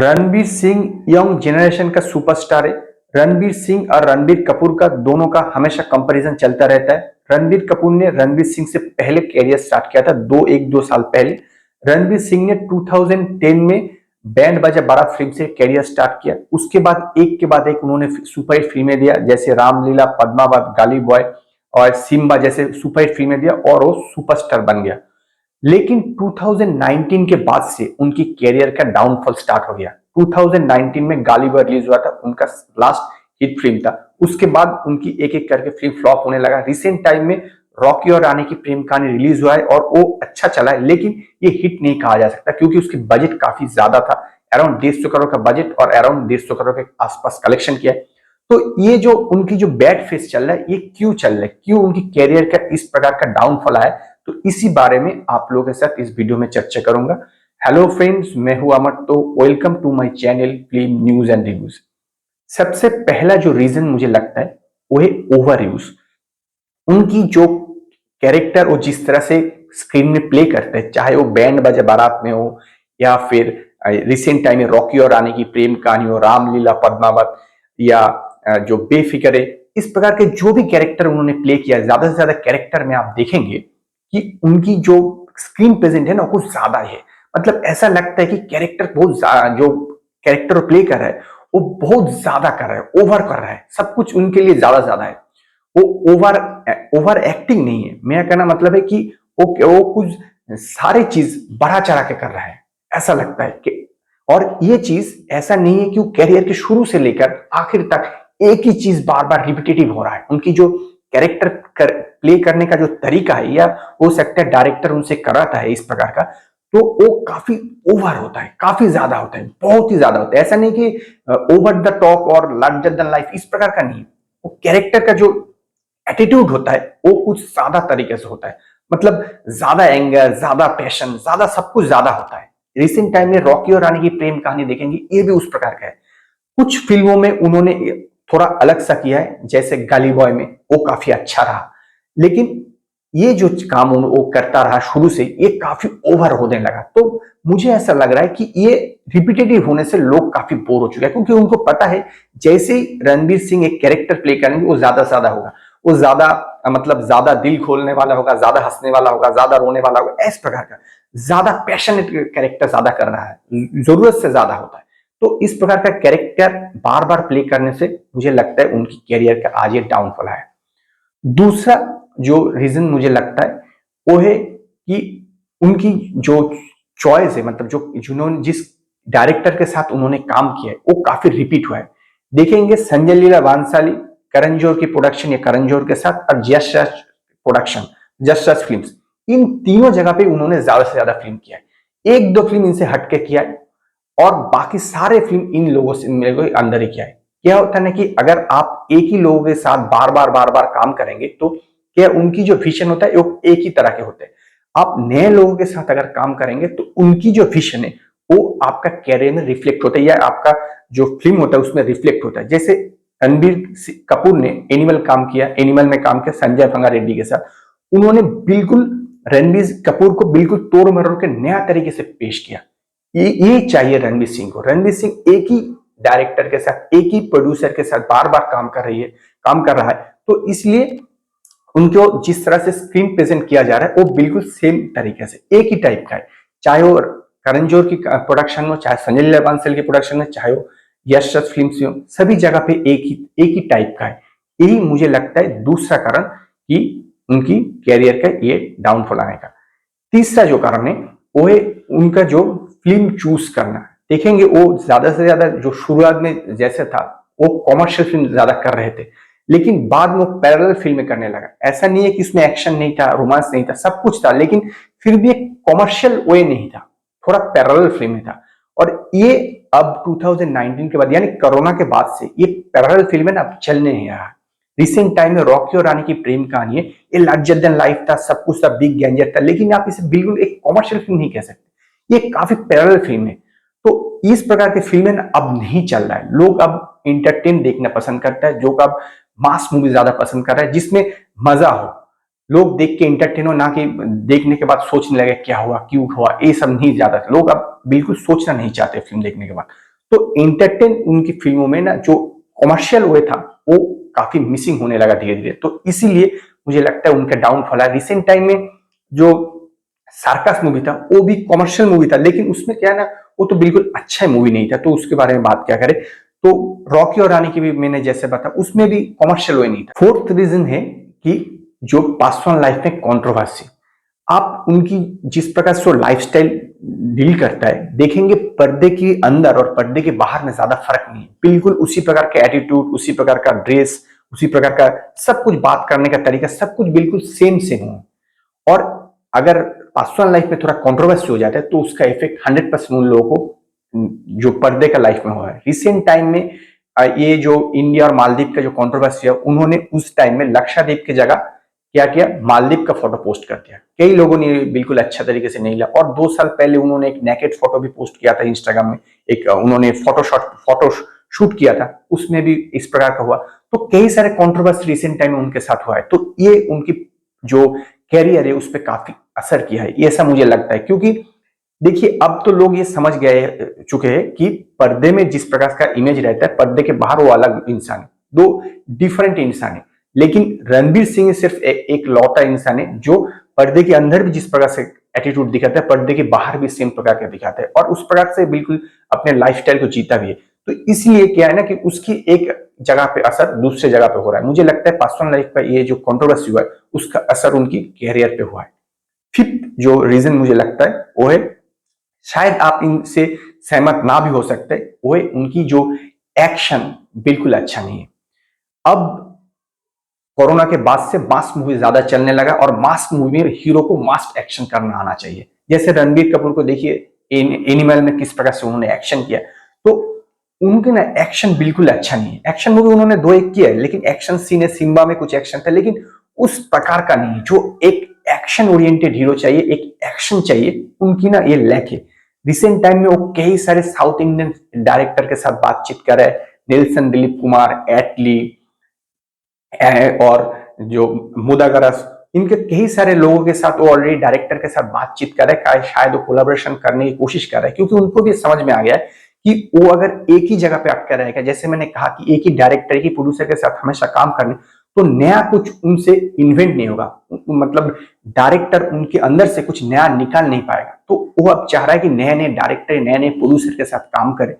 Ranbir Singh young generation का superstar है। रणबीर सिंह और रणबीर कपूर का दोनों का हमेशा कंपैरिजन चलता रहता है। रणबीर कपूर ने रणबीर सिंह से पहले कैरियर स्टार्ट किया था, एक दो साल पहले। रणबीर सिंह ने 2010 में बैंड बाजा बारात फिल्म से कैरियर स्टार्ट किया। उसके बाद एक के बाद एक उन्होंने सुपरहिट फिल्में दिया, जैसे रामलीला, पद्मावत, गाली बॉय और सिम्बा जैसे सुपरहिट फिल्में दिया और वो सुपरस्टार बन गया। लेकिन 2019 के बाद से उनकी कैरियर का डाउनफॉल स्टार्ट हो गया। 2019 में गाली बॉय रिलीज हुआ था, उनका लास्ट हिट फिल्म था। उसके बाद उनकी एक एक करके फिल्म फ्लॉप होने लगा। रिसेंट टाइम में रॉकी और रानी की प्रेम कहानी रिलीज हुआ है और वो अच्छा चला है, लेकिन ये हिट नहीं कहा जा सकता क्योंकि उसकी बजट काफी ज्यादा था। अराउंड 150 करोड़ का बजट और अराउंड 150 करोड़ के आसपास कलेक्शन किया है। तो ये जो उनकी जो बैड फेस चल रहा है, ये क्यों चल रहा है, क्यों उनकी कैरियर का इस प्रकार का डाउनफॉल आया, तो इसी बारे में आप लोगों के साथ इस वीडियो में चर्चा करूंगा। हेलो फ्रेंड्स, मैं हूं अमर। तो welcome to my channel film news and reviews. सबसे पहला जो रीजन मुझे लगता है वो है ओवर यूज। उनकी जो कैरेक्टर वो जिस तरह से स्क्रीन में प्ले करते हैं, चाहे वो बैंड बाजा बारात में हो या फिर रिसेंट टाइम में रॉकी और रानी की प्रेम कहानी हो, रामलीला, पद्मावत या जो बेफिक्र है, इस प्रकार के जो भी कैरेक्टर उन्होंने प्ले किया, ज्यादा से ज्यादा कैरेक्टर में आप देखेंगे कि उनकी जो स्क्रीन प्रेजेंट है ना कुछ ज्यादा है। मतलब ऐसा लगता है कि कैरेक्टर जो कैरेक्टर प्ले कर रहा है वो बहुत ज्यादा कर रहा है, ओवर कर रहा है, सब कुछ उनके लिए ज्यादा ज्यादा है। वो ओवर ओवर एक्टिंग नहीं है। मेरा कहना मतलब है कि वो कुछ सारी चीज बढ़ा चढ़ा के कर रहा है, ऐसा लगता है कि। और ये चीज ऐसा नहीं है कि वो कैरियर के शुरू से लेकर आखिर तक एक ही चीज बार बार रिपीटेटिव हो रहा है। उनकी जो कैरेक्टर प्ले करने का जो तरीका है, या हो सकता है डायरेक्टर उनसे कराता है इस प्रकार का, तो वो काफी ओवर होता है, काफी ज्यादा होता है, बहुत ही ज्यादा होता है। ऐसा नहीं कि ओवर द टॉप और लार्जर देन लाइफ इस प्रकार का नहीं। वो कैरेक्टर का जो एटीट्यूड होता है वो कुछ ज्यादा तरीके से होता है। मतलब ज्यादा एंगर, ज्यादा पैशन, ज्यादा सब कुछ ज्यादा होता है। रिसेंट टाइम में रॉकी और रानी की प्रेम कहानी देखेंगे, ये भी उस प्रकार का है। कुछ फिल्मों में उन्होंने थोड़ा अलग सा किया है, जैसे गाली बॉय में वो काफी अच्छा रहा, लेकिन ये जो काम वो करता रहा शुरू से, ये काफी ओवर होने लगा। तो मुझे ऐसा लग रहा है कि ये रिपीटेटिव होने से लोग काफी बोर हो चुके हैं, क्योंकि उनको पता है जैसे ही रणबीर सिंह एक कैरेक्टर प्ले करेंगे वो ज्यादा होगा, वो ज्यादा मतलब ज्यादा दिल खोलने वाला होगा, ज्यादा हंसने वाला होगा, ज्यादा रोने वाला होगा, इस प्रकार का ज्यादा पैशनेट कैरेक्टर ज्यादा कर रहा है, जरूरत से ज्यादा होता है। तो इस प्रकार का कैरेक्टर बार बार प्ले करने से मुझे लगता है उनकी कैरियर का आज ये डाउनफॉल है। दूसरा जो रीजन मुझे लगता है वो है कि उनकी जो चॉइस है, मतलब जो जिन्होंने जिस डायरेक्टर के साथ उन्होंने काम किया है वो काफी रिपीट हुआ है। देखेंगे संजय लीला बांसाली, करण जौहर की प्रोडक्शन या करण जौहर के साथ, और यश राज प्रोडक्शन, यश राज फिल्म्स, इन तीनों जगह पे उन्होंने ज्यादा से ज्यादा फिल्म किया है। एक दो फिल्म इनसे हटके किया है और बाकी सारे फिल्म इन लोगों से मेरे को अंदर ही किया है। क्या होता है ना कि अगर आप एक ही लोगों के साथ बार बार काम करेंगे तो क्या उनकी जो विजन होता है वो एक ही तरह के होते हैं। आप नए लोगों के साथ अगर काम करेंगे तो उनकी जो विजन है वो आपका कैरियर में रिफ्लेक्ट होता है, या आपका जो फिल्म होता है उसमें रिफ्लेक्ट होता है। जैसे रणबीर कपूर ने एनिमल काम किया, एनिमल में काम किया संजय फंगा रेड्डी के साथ। उन्होंने बिल्कुल रणबीर कपूर को बिल्कुल तोड़ मरोड़ के नया तरीके से पेश किया। ये चाहिए रणबीर सिंह को। रणबीर सिंह एक ही डायरेक्टर के साथ, एक ही प्रोड्यूसर के साथ बार बार काम कर रहा है, तो इसलिए उनको जिस तरह से स्क्रीन प्रेजेंट किया जा रहा है वो बिल्कुल सेम तरीके से एक ही टाइप का है। चाहे वो करण जौहर की प्रोडक्शन में, चाहे संजय लीला बांसल की प्रोडक्शन में, चाहे वो यश राज फिल्म्स में, सभी जगह पे एक ही टाइप का है। यही मुझे लगता है दूसरा कारण कि उनकी कैरियर का ये डाउनफॉल आने का। तीसरा जो कारण है वो है उनका जो फिल्म चूज करना। देखेंगे वो ज्यादा से ज्यादा जो शुरुआत में जैसे था वो कॉमर्शियल फिल्म ज्यादा कर रहे थे, लेकिन बाद में वो पैरेलल फिल्में करने लगा। ऐसा नहीं है कि उसमें एक्शन नहीं था, रोमांस नहीं था, सब कुछ था, लेकिन फिर भी एक कॉमर्शियल वे नहीं था, थोड़ा पैरेलल फिल्म था। और ये अब 2019 के बाद यानी कोरोना के बाद से ये पैरेलल फिल्में अब चलने नहीं रहा। रिसेंट टाइम में रॉकी और रानी की प्रेम कहानी है, ये लार्जर देन लाइफ था, सब कुछ था, बिग गैंजर था, लेकिन आप इसे बिल्कुल एक कॉमर्शियल फिल्म नहीं कह सकते, ये काफी पैरेलल फिल्म है। तो इस प्रकार की फिल्में अब नहीं चल रहा है। लोग अब इंटरटेन देखना पसंद करता है, जो अब मास मूवी ज्यादा पसंद कर रहा है, जिसमें मजा हो, लोग देख के इंटरटेन हो, ना कि देखने के बाद सोचने लगे क्या हुआ, क्यों हुआ, ये सब नहीं। ज्यादा लोग अब बिल्कुल सोचना नहीं चाहते फिल्म देखने के बाद। तो एंटरटेन उनकी फिल्मों में ना जो कमर्शियल वे था वो काफी मिसिंग होने लगा धीरे धीरे। तो इसीलिए मुझे लगता है उनका डाउनफॉल है। रिसेंट टाइम में जो सर्कस मूवी था वो भी कमर्शियल मूवी था, लेकिन उसमें क्या है ना, वो तो बिल्कुल अच्छा मूवी नहीं था, तो उसके बारे में बात क्या करें। तो रॉकी और रानी की भी मैंने जैसे बताया उसमें भी कमर्शियल वे नहीं था। फोर्थ रीजन है कि जो पासवान लाइफ में कंट्रोवर्सी, आप उनकी जिस प्रकार से लाइफस्टाइल डील करता है देखेंगे, पर्दे के अंदर और पर्दे के बाहर में ज्यादा फर्क नहीं है। बिल्कुल उसी प्रकार का एटीट्यूड, उसी प्रकार का ड्रेस, उसी प्रकार का सब कुछ, बात करने का तरीका, सब कुछ बिल्कुल सेम सेम हो। और अगर पासवान लाइफ में थोड़ा कंट्रोवर्सी हो जाता है तो उसका इफेक्ट 100% उन लोगों को जो पर्दे का लाइफ में हुआ है। रिसेंट टाइम में ये जो इंडिया और मालदीव का जो कंट्रोवर्सी है, उन्होंने उस टाइम में लक्षद्वीप की जगह क्या किया, मालदीव का फोटो पोस्ट कर दिया। कई लोगों ने बिल्कुल अच्छा तरीके से नहीं लिया। और 2 साल पहले उन्होंने एक नेकेड फोटो भी पोस्ट किया था इंस्टाग्राम में, एक उन्होंने फोटो शूट किया था, उसमें भी इस प्रकार का हुआ। तो कई सारे कंट्रोवर्सी रिसेंट टाइम में उनके साथ हुआ है, तो ये उनकी जो कैरियर है उस पर काफी असर किया है, ये ऐसा मुझे लगता है। क्योंकि देखिए अब तो लोग ये समझ गए चुके हैं कि पर्दे में जिस प्रकार का इमेज रहता है, पर्दे के बाहर वो अलग इंसान है, दो डिफरेंट इंसान है। लेकिन रणबीर सिंह सिर्फ एक लौता इंसान है जो पर्दे के अंदर भी जिस प्रकार से एटीट्यूड दिखाता है, पर्दे के बाहर भी सेम प्रकार का दिखाता है, और उस प्रकार से बिल्कुल अपने लाइफस्टाइल को जीता भी है। तो इसलिए क्या है ना कि उसकी एक जगह पे असर दूसरे जगह पे हो रहा है। मुझे लगता है पासवान लाइफ का ये जो कंट्रोवर्सी हुआ है उसका असर उनकी कैरियर पे हुआ है। फिफ्थ जो रीजन मुझे लगता है वो है, शायद आप इनसे सहमत ना भी हो सकते, वो है उनकी जो एक्शन बिल्कुल अच्छा नहीं है। अब कोरोना के बाद से मास मूवी ज्यादा चलने लगा, और मास मूवी में हीरो को मास एक्शन करना आना चाहिए। जैसे रणबीर कपूर को देखिए एनिमल में किस प्रकार से उन्होंने एक्शन किया, तो उनके ना एक्शन बिल्कुल अच्छा नहीं है। एक्शन मूवी उन्होंने 2-1 किया है, लेकिन एक्शन सीन है, सिम्बा में कुछ एक्शन था, लेकिन उस प्रकार का नहीं जो एक एक्शन ओरिएंटेड हीरो चाहिए, एक एक्शन चाहिए, उनकी ना ये लैक है। रिसेंट टाइम में वो कई सारे साउथ इंडियन डायरेक्टर के साथ बातचीत कर रहे हैं, नेल्सन दिलीप कुमार, एटली और जो मुदागरस, इनके कई सारे लोगों के साथ वो ऑलरेडी डायरेक्टर के साथ बातचीत कर रहे हैं, शायद वो कोलैबोरेशन करने की कोशिश कर रहे हैं, क्योंकि उनको भी समझ में आ गया है कि वो अगर एक ही जगह पे अटका रहेगा, जैसे मैंने कहा कि एक ही डायरेक्टर, एक ही प्रोड्यूसर के साथ हमेशा काम करने, तो नया कुछ उनसे इन्वेंट नहीं होगा, मतलब डायरेक्टर उनके अंदर से कुछ नया निकाल नहीं पाएगा। तो वो अब चाह रहा है कि नए नए डायरेक्टर, नए नए प्रोड्यूसर के साथ काम करे,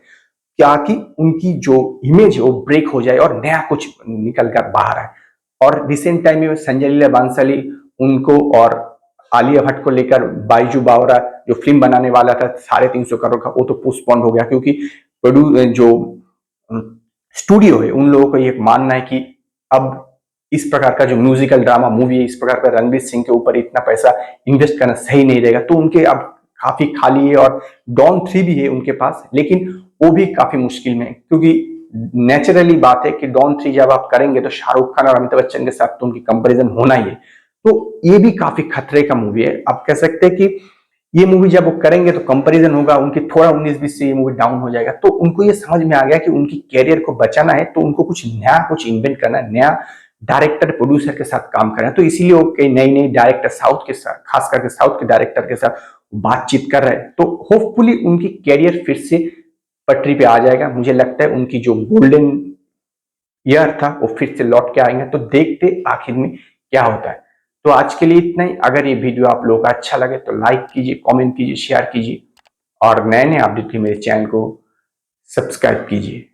क्या कि उनकी जो इमेज है वो ब्रेक हो जाए और नया कुछ निकल कर बाहर आए। और रिसेंट टाइम में संजय लीला बांसाली उनको और आलिया भट्ट को लेकर बाइजू बावरा जो फिल्म बनाने वाला था 350 करोड़ का, वो तो पोस्टपोन हो गया, क्योंकि जो स्टूडियो है उन लोगों को ये मानना है कि अब इस प्रकार का जो म्यूजिकल ड्रामा मूवी है, इस प्रकार का रणवीर सिंह के ऊपर इतना पैसा इन्वेस्ट करना सही नहीं रहेगा, तो उनके अब काफी खाली है। और डॉन 3 भी है उनके पास, लेकिन वो भी काफी मुश्किल में है, क्योंकि नेचुरली बात है कि डॉन 3 जब आप करेंगे तो शाहरुख खान और अमिताभ बच्चन के साथ तो उनकी कंपैरिजन होना ही है। तो ये भी काफी खतरे का मूवी है। आप कह सकते हैं कि ये मूवी जब वो करेंगे तो कंपैरिजन होगा, उनकी थोड़ा 19-20 से ये मूवी डाउन हो जाएगा। तो उनको ये समझ में आ गया कि उनकी कैरियर को बचाना है तो उनको कुछ नया, कुछ इन्वेंट करना है, नया डायरेक्टर प्रोड्यूसर के साथ काम करना है। तो इसीलिए वो कई नई नई डायरेक्टर साउथ के साथ, खास करके साउथ के डायरेक्टर के साथ बातचीत कर रहे हैं। तो होपफुली उनकी कैरियर फिर से पटरी पे आ जाएगा। मुझे लगता है उनकी जो गोल्डन ईयर था वो फिर से लौट के आएंगे। तो देखते आखिर में क्या होता है। तो आज के लिए इतना ही। अगर ये वीडियो आप लोगों का अच्छा लगे तो लाइक कीजिए, कमेंट कीजिए, शेयर कीजिए, और नए नए अपडेट के मेरे चैनल को सब्सक्राइब कीजिए।